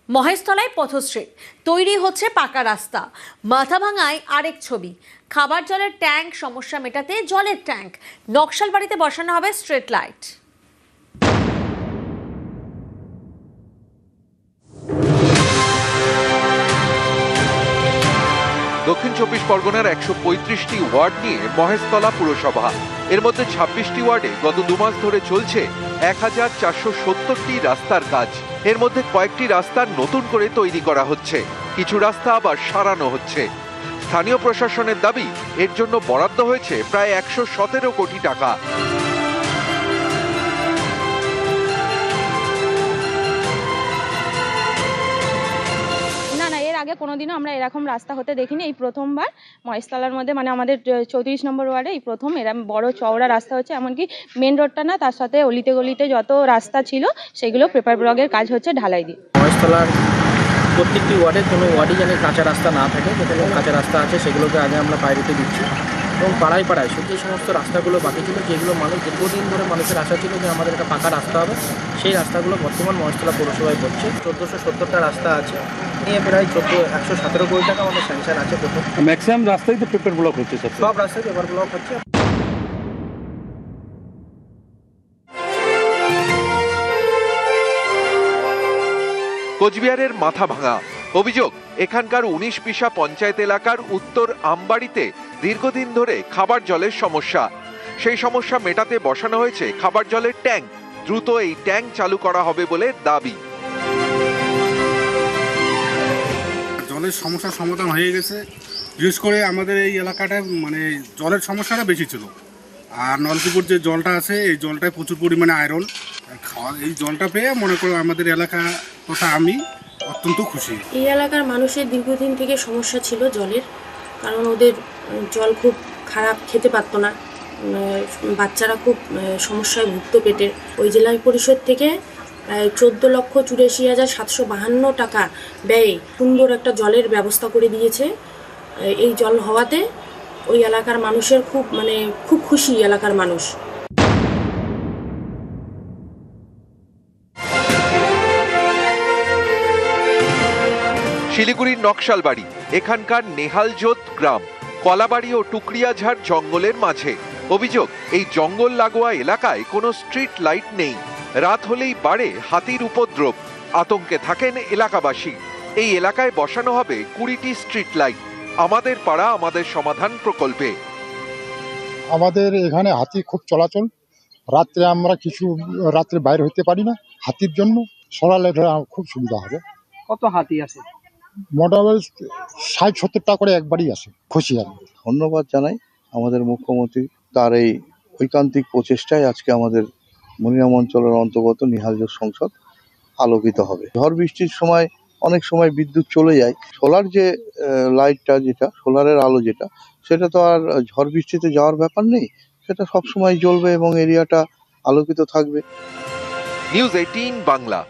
মহেশতলায় পথশ্রী, তৈরি হচ্ছে পাকা রাস্তা। মাথাভাঙায় আরেক ছবি, খাবার জলের ট্যাঙ্ক সমস্যা মেটাতে জলের ট্যাঙ্ক। নকশালবাড়িতে বসানো হবে স্ট্রিট লাইট। দক্ষিণ চব্বিশ পরগনার ১৩৫টি ওয়ার্ড নিয়ে মহেশতলা পুরসভা। এর মধ্যে ২৬টি ওয়ার্ডে গত ২ মাস ধরে চলছে ১,৪৭০টি রাস্তার কাজ। এর মধ্যে কয়েকটি রাস্তা নতুন করে তৈরি করা হচ্ছে, কিছু রাস্তা আবার সারানো হচ্ছে। স্থানীয় প্রশাসনের দাবি, এর জন্য বরাদ্দ হয়েছে প্রায় ১১৭ কোটি টাকা। আগে কোনোদিনও আমরা এরকম রাস্তা হতে দেখিনি, এই প্রথমবার মহেশতলার মধ্যে মানে আমাদের ৩৪ নম্বর ওয়ার্ডে এই প্রথম এরকম বড় চওড়া রাস্তা হচ্ছে। এমনকি মেন রোডটা না, তার সাথে অলিতে গলিতে যত রাস্তা ছিল সেগুলো পেপার ব্লকের কাজ হচ্ছে ঢালাই দিয়ে। মহেশতলার প্রত্যেকটি ওয়ার্ডে কোনো ওয়ার্ডে যেন কাঁচা রাস্তা না থাকে, যেখানে কাঁচা রাস্তা আছে সেগুলোকে আগে আমরা প্রায়োরিটি দিচ্ছি। এবং পাড়ায় পাড়ায় যে সমস্ত রাস্তাগুলো বাকি ছিল, যেগুলো মানুষ দীর্ঘদিন ধরে মানুষের আশা ছিল যে আমাদের একটা পাকা রাস্তা হবে, সেই রাস্তাগুলো বর্তমান মহেশতলা পৌরসভায় করছে। ১৪৭০টা রাস্তা আছে, নিয়ে প্রায় ১১৭ কোটি টাকা আমাদের স্যাংশন আছে। প্রথম ম্যাক্সিমাম রাস্তায় তো পেপার ব্লক হচ্ছে, সব রাস্তায় পেপার ব্লক হচ্ছে। কোচবিহারের মাথাভাঙা, অভিযোগ এখানকার ১৯ পিসা পঞ্চায়েত এলাকার উত্তর আমবাড়িতে দীর্ঘদিন ধরে খাবার জলের সমস্যা। সেই সমস্যা মেটাতে বসানো হয়েছে খাবার জলের ট্যাঙ্ক। দ্রুত এই ট্যাঙ্ক চালু করা হবে বলে দাবি। জলের সমস্যার সমাধান হয়ে গেছে। বিশেষ করে আমাদের এই এলাকাটায় মানে জলের সমস্যাটা বেশি ছিল। আর নলকূপের যে জলটা আছে, এই জলটায় প্রচুর পরিমাণে আয়রন। এই জলটা পেয়ে মনে করো আমাদের এলাকা তথা আমি অত্যন্ত খুশি। এই এলাকার মানুষের দীর্ঘদিন থেকে সমস্যা ছিল জলের, কারণ ওদের জল খুব খারাপ, খেতে পারতো না, বাচ্চারা খুব সমস্যায় ভুগত পেটের। ওই জেলা পরিষদ থেকে প্রায় ১৪,৮৪,৭৫২ টাকা ব্যয়ে সুন্দর একটা জলের ব্যবস্থা করে দিয়েছে। এই জল হওয়াতে ওই এলাকার মানুষের খুব খুশি এলাকার মানুষ। শিলিগুড়ির নকশালবাড়ি, এখানকার নেহালজোত গ্রাম কলাবাড়ি ও টুকরিয়াঝাড় জঙ্গলের মাঝে। অভিযোগ, এই জঙ্গল লাগোয়া এলাকায় কোনো স্ট্রিট লাইট নেই। রাত হলেই বাড়ে হাতির উপদ্রব। আতঙ্কে থাকেন এলাকাবাসী। এই এলাকায় বসানো হবে ২০টি স্ট্রিট লাইট। আমাদের পাড়া আমাদের সমাধান প্রকল্পে। আমাদের এখানে হাতি খুব চলাচল, রাত্রে আমরা রাত্রে বাইরে হতে পারি না হাতির জন্য। সরালে খুব সুবিধা হবে। কত হাতি আছে? মোটামুটি ৬০-৭০টা করে একবারই আসে। খুশি আমি। ধন্যবাদ জানাই আমাদের মুখ্যমন্ত্রী, তার এই ঐকান্তিক প্রচেষ্টায় আজকে আমাদের মনিরাম অঞ্চলের অন্তর্গত নিহালজোত সংসদ আলোকিত হবে। ঝড় বৃষ্টির সময় অনেক সময় বিদ্যুৎ চলে যায়। সোলার যে লাইটটা, যেটা সোলারের আলো, সেটা তো আর ঝড় বৃষ্টিতে যাওয়ার ব্যাপার নেই, সেটা সবসময় জ্বলবে এবং এরিয়াটা আলোকিত থাকবে। নিউজ 18 বাংলা।